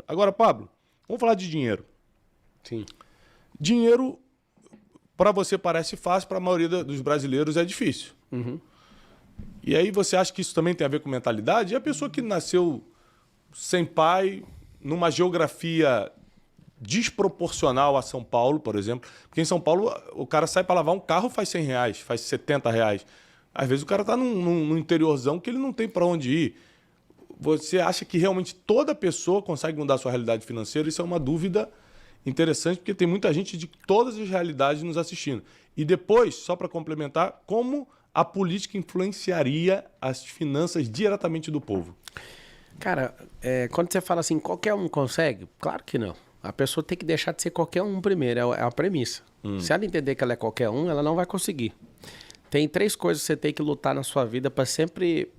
Agora, Pablo, vamos falar de dinheiro. Sim. Dinheiro, para você parece fácil, para a maioria dos brasileiros é difícil. Uhum. E aí você acha que isso também tem a ver com mentalidade? E a pessoa que nasceu sem pai, numa geografia desproporcional a São Paulo, por exemplo. Porque em São Paulo o cara sai para lavar um carro, faz R$100, faz R$70. Às vezes o cara está num interiorzão que ele não tem para onde ir. Você acha que realmente toda pessoa consegue mudar a sua realidade financeira? Isso é uma dúvida interessante, porque tem muita gente de todas as realidades nos assistindo. E depois, só para complementar, como a política influenciaria as finanças diretamente do povo? Cara, quando você fala assim, qualquer um consegue? Claro que não. A pessoa tem que deixar de ser qualquer um primeiro, é a premissa. Se ela entender que ela é qualquer um, ela não vai conseguir. Tem 3 coisas que você tem que lutar na sua vida para sempre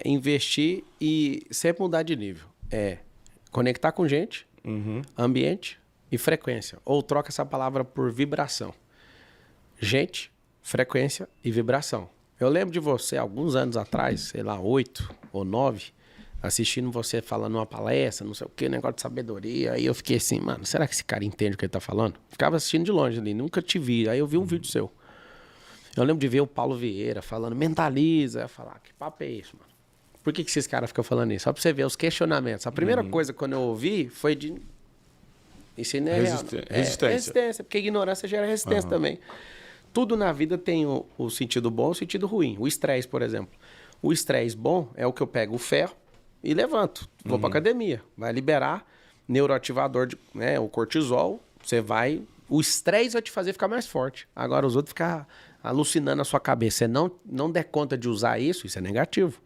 investir e sempre mudar de nível. Conectar com gente, ambiente e frequência. Ou troca essa palavra por vibração. Gente, frequência e vibração. Eu lembro de você, alguns anos atrás, sei lá, 8 ou 9, assistindo você falando uma palestra, não sei o que, negócio de sabedoria. Aí eu fiquei assim, mano, será que esse cara entende o que ele tá falando? Ficava assistindo de longe ali, nunca te vi. Aí eu vi um vídeo seu. Eu lembro de ver o Paulo Vieira falando, mentaliza. Eu falar, que papo é isso, mano? Por que esses caras ficam falando isso? Só pra você ver os questionamentos. A primeira coisa quando eu ouvi foi de... Isso não é resistência, porque ignorância gera resistência também. Tudo na vida tem o sentido bom e o sentido ruim. O estresse, por exemplo. O estresse bom é o que eu pego o ferro e levanto. Vou pra academia. Vai liberar neuroativador, o cortisol. Você vai... O estresse vai te fazer ficar mais forte. Agora os outros ficam alucinando na sua cabeça. Você não der conta de usar isso é negativo.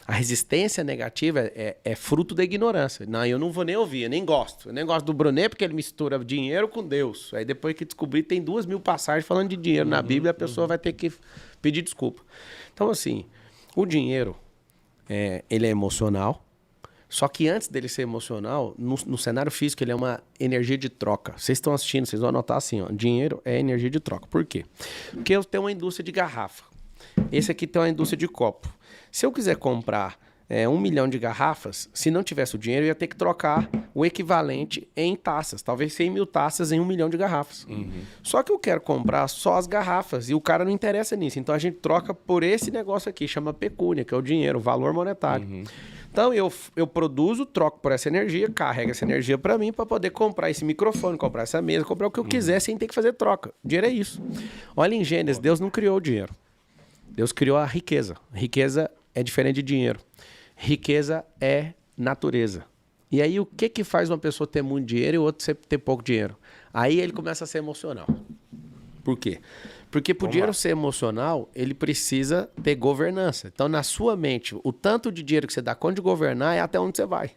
A resistência negativa é fruto da ignorância. Não, eu não vou nem ouvir, eu nem gosto. Eu nem gosto do Brunet porque ele mistura dinheiro com Deus. Aí depois que descobri, tem 2.000 passagens falando de dinheiro na Bíblia, a pessoa vai ter que pedir desculpa. Então, assim, o dinheiro, ele é emocional. Só que antes dele ser emocional, no cenário físico, ele é uma energia de troca. Vocês estão assistindo, vocês vão anotar assim, ó, dinheiro é energia de troca. Por quê? Porque eu tenho uma indústria de garrafa. Esse aqui tem uma indústria de copo. Se eu quiser comprar 1 milhão de garrafas, se não tivesse o dinheiro, eu ia ter que trocar o equivalente em taças. Talvez 100 mil taças em 1 milhão de garrafas. Só que eu quero comprar só as garrafas e o cara não interessa nisso. Então a gente troca por esse negócio aqui, chama pecúnia, que é o dinheiro, o valor monetário. Então eu produzo, troco por essa energia, carrego essa energia para mim para poder comprar esse microfone, comprar essa mesa, comprar o que eu quiser sem ter que fazer troca. Dinheiro é isso. Olha em Gênesis, Deus não criou o dinheiro. Deus criou a riqueza. Riqueza é diferente de dinheiro. Riqueza é natureza. E aí o que faz uma pessoa ter muito dinheiro e o outro ter pouco dinheiro? Aí ele começa a ser emocional. Por quê? Porque para o dinheiro ser emocional, ele precisa ter governança. Então, na sua mente, o tanto de dinheiro que você dá conta de governar é até onde você vai.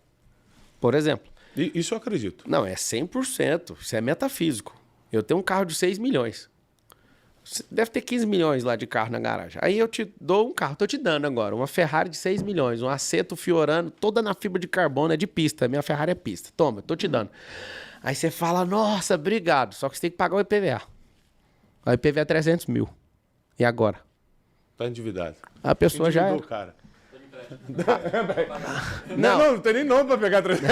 Por exemplo. Isso eu acredito. Não, é 100%. Isso é metafísico. Eu tenho um carro de 6 milhões. Você deve ter 15 milhões lá de carro na garagem. Aí eu te dou um carro, tô te dando agora. Uma Ferrari de 6 milhões, um Aceto Fiorano, toda na fibra de carbono, é de pista. Minha Ferrari é pista. Toma, tô te dando. Aí você fala, nossa, obrigado. Só que você tem que pagar o IPVA. O IPVA é 300 mil. E agora? Tá endividado. A pessoa já é. Cara. Não tem nem nome pra pegar 300.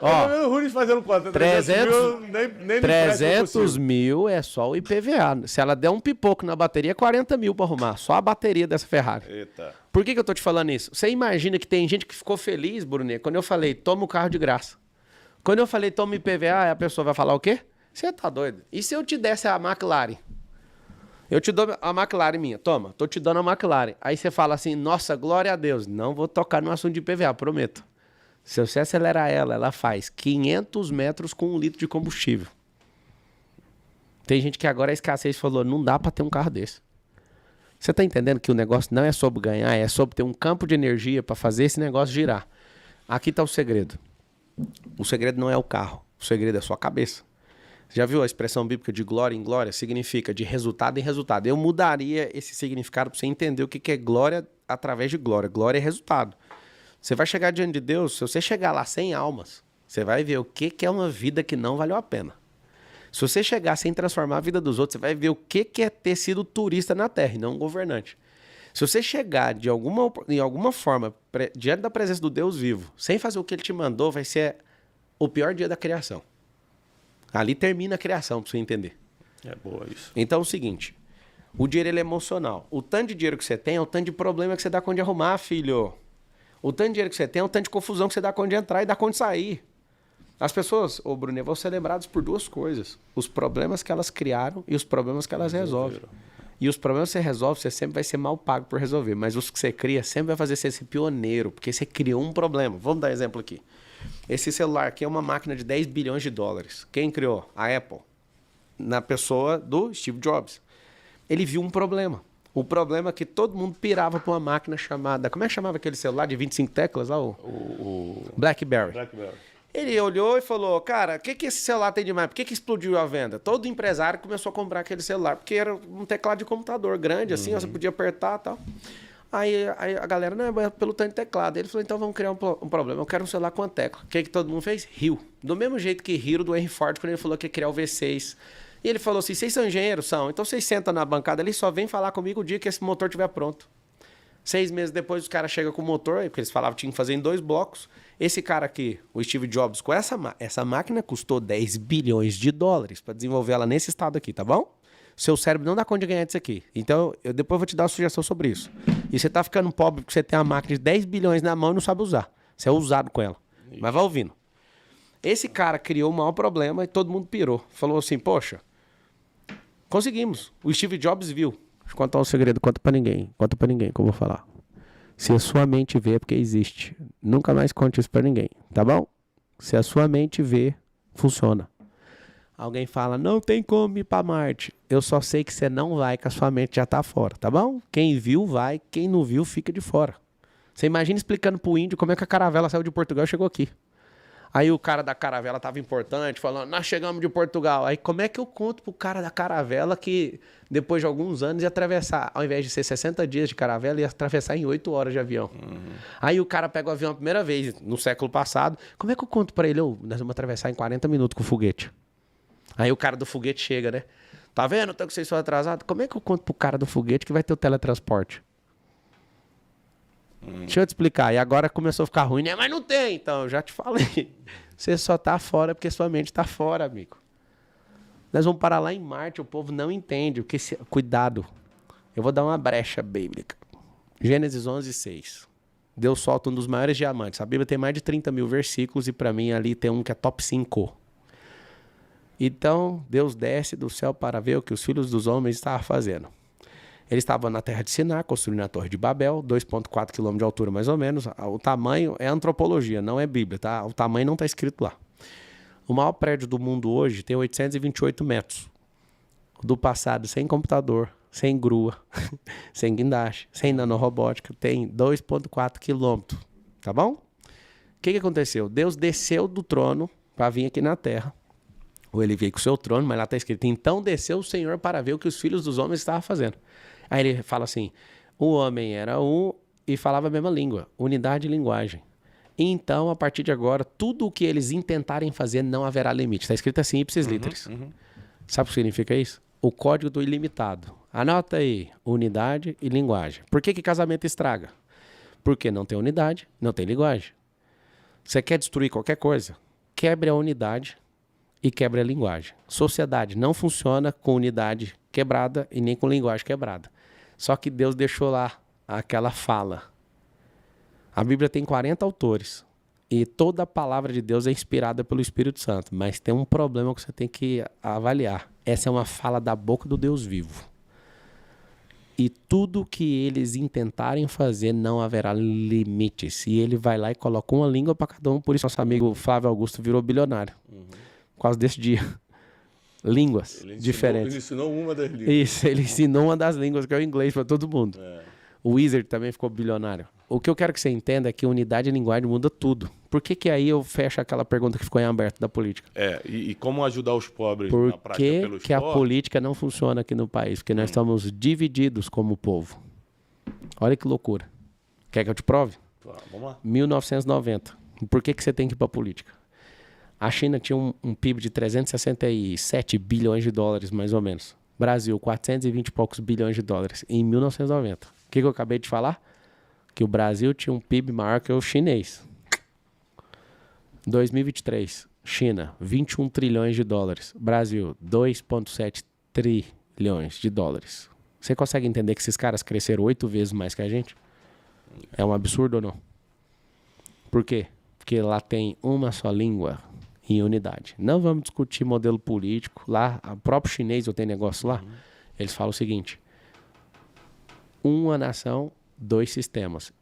Ó, o Runes fazendo conta. 300 mil é só o IPVA. Se ela der um pipoco na bateria, é 40 mil pra arrumar. Só a bateria dessa Ferrari. Eita. Por que eu tô te falando isso? Você imagina que tem gente que ficou feliz, Brunet, quando eu falei, toma o carro de graça. Quando eu falei, toma IPVA, a pessoa vai falar o quê? Você tá doido? E se eu te desse a McLaren? Eu te dou a McLaren minha. Toma, tô te dando a McLaren. Aí você fala assim, nossa, glória a Deus. Não vou tocar no assunto de IPVA, prometo. Se você acelerar ela faz 500 metros com 1 litro de combustível. Tem gente que agora a escassez falou, não dá pra ter um carro desse. Você tá entendendo que o negócio não é sobre ganhar, é sobre ter um campo de energia pra fazer esse negócio girar. Aqui tá o segredo. O segredo não é o carro, o segredo é a sua cabeça. Já viu a expressão bíblica de glória em glória? Significa de resultado em resultado. Eu mudaria esse significado pra você entender o que é glória através de glória. Glória é resultado. Você vai chegar diante de Deus, se você chegar lá sem almas, você vai ver o que é uma vida que não valeu a pena. Se você chegar sem transformar a vida dos outros, você vai ver o que é ter sido turista na terra e não um governante. Se você chegar de alguma forma diante da presença do Deus vivo, sem fazer o que ele te mandou, vai ser o pior dia da criação. Ali termina a criação, pra você entender. É boa isso. Então é o seguinte, o dinheiro ele é emocional. O tanto de dinheiro que você tem é o tanto de problema que você dá conta de arrumar, filho. O tanto de dinheiro que você tem é o tanto de confusão que você dá conta de entrar e dá conta de sair. As pessoas, ô Bruno, vão ser lembradas por duas coisas. Os problemas que elas criaram e os problemas que elas resolvem. E os problemas que você resolve, você sempre vai ser mal pago por resolver. Mas os que você cria sempre vai fazer você ser pioneiro, porque você criou um problema. Vamos dar um exemplo aqui. Esse celular aqui é uma máquina de 10 bilhões de dólares. Quem criou? A Apple. Na pessoa do Steve Jobs. Ele viu um problema. O problema é que todo mundo pirava para uma máquina chamada... Como é que chamava aquele celular de 25 teclas lá? O BlackBerry. Ele olhou e falou, cara, o que esse celular tem demais? Por que explodiu a venda? Todo empresário começou a comprar aquele celular, porque era um teclado de computador grande, assim, você podia apertar e tal. Aí a galera, não, é pelo tanto de teclado. Ele falou, então vamos criar um problema. Eu quero um celular com a tecla. O que todo mundo fez? Riu. Do mesmo jeito que riram do Henry Ford quando ele falou que ia criar o V6. E ele falou assim, vocês são engenheiros? São. Então vocês sentam na bancada ali, só vem falar comigo o dia que esse motor estiver pronto. 6 meses depois, os caras chegam com o motor, porque eles falavam que tinha que fazer em 2 blocos. Esse cara aqui, o Steve Jobs, com essa máquina custou 10 bilhões de dólares para desenvolver ela nesse estado aqui, tá bom? Seu cérebro não dá conta de ganhar disso aqui. Então, eu depois vou te dar uma sugestão sobre isso. E você tá ficando pobre porque você tem uma máquina de 10 bilhões na mão e não sabe usar. Você é usado com ela. Isso. Mas vai ouvindo. Esse cara criou o maior problema e todo mundo pirou. Falou assim, poxa, conseguimos. O Steve Jobs viu. Deixa eu contar um segredo, conta pra ninguém que eu vou falar. Se a sua mente vê, é porque existe. Nunca mais conte isso pra ninguém, tá bom? Se a sua mente vê, funciona. Alguém fala, não tem como ir pra Marte. Eu só sei que você não vai, que a sua mente já tá fora, tá bom? Quem viu, vai. Quem não viu, fica de fora. Você imagina explicando pro índio como é que a caravela saiu de Portugal e chegou aqui. Aí o cara da caravela tava importante, falando, nós chegamos de Portugal. Aí como é que eu conto pro cara da caravela que depois de alguns anos ia atravessar, ao invés de ser 60 dias de caravela, ia atravessar em 8 horas de avião. Aí o cara pega o avião a primeira vez, no século passado. Como é que eu conto pra ele, nós vamos atravessar em 40 minutos com o foguete? Aí o cara do foguete chega, né? Tá vendo? Tanto que vocês são atrasados. Como é que eu conto pro cara do foguete que vai ter o teletransporte? Deixa eu te explicar. E agora começou a ficar ruim, né? Mas não tem, então. Eu já te falei. Você só tá fora porque sua mente tá fora, amigo. Nós vamos parar lá em Marte. O povo não entende. Cuidado. Eu vou dar uma brecha bíblica. Gênesis 11:6. Deus solta um dos maiores diamantes. A Bíblia tem mais de 30 mil versículos e pra mim ali tem um que é top 5. Então, Deus desce do céu para ver o que os filhos dos homens estavam fazendo. Eles estavam na terra de Siná, construindo a Torre de Babel, 2,4 km de altura mais ou menos. O tamanho é antropologia, não é Bíblia, tá? O tamanho não está escrito lá. O maior prédio do mundo hoje tem 828 metros. Do passado, sem computador, sem grua, sem guindaste, sem nanorobótica, tem 2,4 quilômetros, tá bom? O que aconteceu? Deus desceu do trono para vir aqui na terra. Ou ele veio com o seu trono, mas lá está escrito, então desceu o Senhor para ver o que os filhos dos homens estavam fazendo. Aí ele fala assim, o homem era um e falava a mesma língua, unidade de linguagem. Então, a partir de agora, tudo o que eles intentarem fazer não haverá limite. Está escrito assim, ipsis literis. Sabe o que significa isso? O código do ilimitado. Anota aí, unidade e linguagem. Por que casamento estraga? Porque não tem unidade, não tem linguagem. Você quer destruir qualquer coisa? Quebre a unidade e quebre a linguagem. Sociedade não funciona com unidade quebrada e nem com linguagem quebrada. Só que Deus deixou lá aquela fala. A Bíblia tem 40 autores e toda a palavra de Deus é inspirada pelo Espírito Santo, mas tem um problema que você tem que avaliar. Essa é uma fala da boca do Deus vivo. E tudo que eles intentarem fazer não haverá limites. E ele vai lá e coloca uma língua para cada um. Por isso nosso amigo Flávio Augusto virou bilionário. Por causa desse dia. Línguas diferentes. Ele ensinou uma das línguas. Isso, ele ensinou uma das línguas, que é o inglês, para todo mundo. O Wizard também ficou bilionário. O que eu quero que você entenda é que unidade e linguagem muda tudo. Por que aí eu fecho aquela pergunta que ficou em aberto da política? E como ajudar os pobres na prática pelo esporte? Por que a política não funciona aqui no país? Porque nós estamos divididos como povo. Olha que loucura. Quer que eu te prove? Vamos lá. 1990. Por que você tem que ir para a política? A China tinha um PIB de 367 bilhões de dólares, mais ou menos. Brasil, 420 e poucos bilhões de dólares, em 1990. O que eu acabei de falar? Que o Brasil tinha um PIB maior que o chinês. 2023, China, 21 trilhões de dólares. Brasil, 2,7 trilhões de dólares. Você consegue entender que esses caras cresceram 8 vezes mais que a gente? É um absurdo ou não? Por quê? Porque lá tem uma só língua e unidade. Não vamos discutir modelo político. Lá, o próprio chinês, eu tenho negócio lá, eles falam o seguinte: uma nação, 2 sistemas.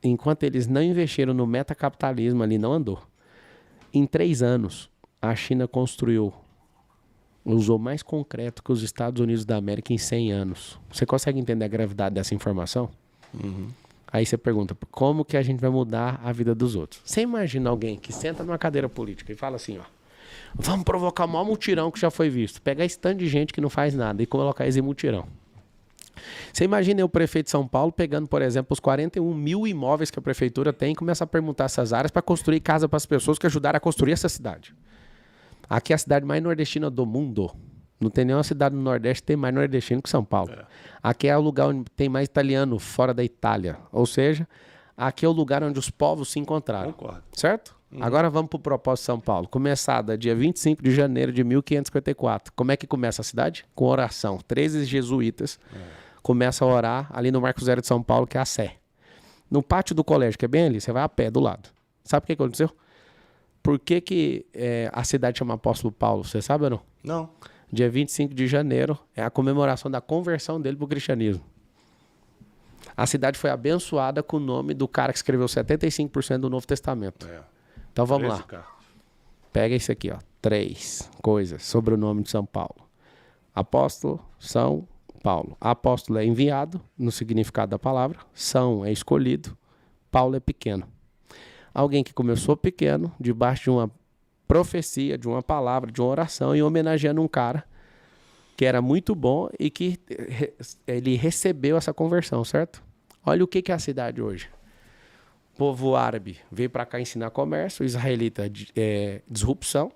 Enquanto eles não investiram no metacapitalismo ali, não andou. Em 3 anos, a China usou mais concreto que os Estados Unidos da América em 100 anos. Você consegue entender a gravidade dessa informação? Aí você pergunta, como que a gente vai mudar a vida dos outros? Você imagina alguém que senta numa cadeira política e fala assim, ó, vamos provocar o maior mutirão que já foi visto. Pegar esse tanto de gente que não faz nada e colocar eles em mutirão. Você imagina o prefeito de São Paulo pegando, por exemplo, os 41 mil imóveis que a prefeitura tem e começa a perguntar essas áreas para construir casa para as pessoas que ajudaram a construir essa cidade. Aqui é a cidade mais nordestina do mundo. Não tem nenhuma cidade no Nordeste que tem mais nordestino que São Paulo. Aqui é o lugar onde tem mais italiano fora da Itália. Ou seja, aqui é o lugar onde os povos se encontraram. Concordo. Certo? Agora vamos para o propósito de São Paulo. Começada dia 25 de janeiro de 1554. Como é que começa a cidade? Com oração. 13 jesuítas começam a orar ali no Marco Zero de São Paulo, que é a Sé. No pátio do colégio, que é bem ali, você vai a pé do lado. Sabe o que aconteceu? Por que a cidade chama Apóstolo Paulo? Você sabe ou não? Não. Dia 25 de janeiro é a comemoração da conversão dele para o cristianismo. A cidade foi abençoada com o nome do cara que escreveu 75% do Novo Testamento. Então vamos lá. Pega isso aqui, ó. 3 coisas sobre o nome de São Paulo. Apóstolo, São Paulo. Apóstolo é enviado, no significado da palavra. São é escolhido. Paulo é pequeno. Alguém que começou pequeno, debaixo de uma profecia, de uma palavra, de uma oração, e homenageando um cara que era muito bom e que ele recebeu essa conversão, certo? Olha o que é a cidade hoje. O povo árabe veio para cá ensinar comércio, o israelita disrupção,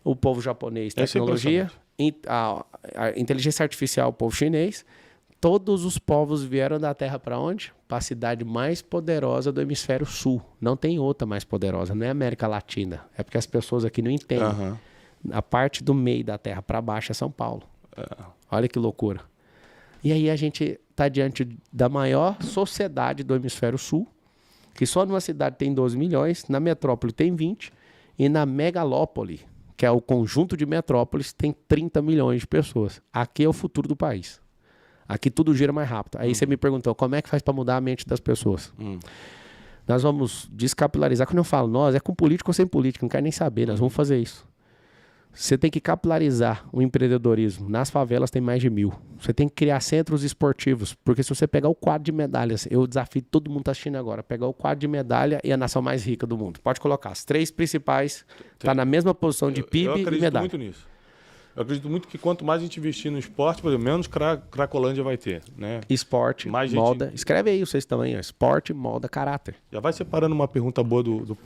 o povo japonês tecnologia, a inteligência artificial, o povo chinês. Todos os povos vieram da Terra para onde? Para a cidade mais poderosa do hemisfério sul. Não tem outra mais poderosa, não é América Latina. É porque as pessoas aqui não entendem. A parte do meio da Terra para baixo é São Paulo. Olha que loucura. E aí a gente está diante da maior sociedade do hemisfério sul, que só numa cidade tem 12 milhões, na metrópole tem 20, e na megalópole, que é o conjunto de metrópoles, tem 30 milhões de pessoas. Aqui é o futuro do país. Aqui tudo gira mais rápido. Aí você me perguntou, como é que faz para mudar a mente das pessoas? Nós vamos descapilarizar. Quando eu falo nós, é com político ou sem político, não quero nem saber, nós vamos fazer isso. Você tem que capilarizar o empreendedorismo. Nas favelas tem mais de 1000. Você tem que criar centros esportivos, porque se você pegar o quadro de medalhas, eu desafio todo mundo que está assistindo agora, pegar o quadro de medalha e a nação mais rica do mundo. Pode colocar, as 3 principais, tá na mesma posição de PIB e medalha. Eu acredito muito nisso. Eu acredito muito que quanto mais a gente investir no esporte, por exemplo, menos Cracolândia vai ter, né? Esporte, mais moda. Gente... Escreve aí vocês também, ó. Esporte, moda, caráter. Já vai separando uma pergunta boa do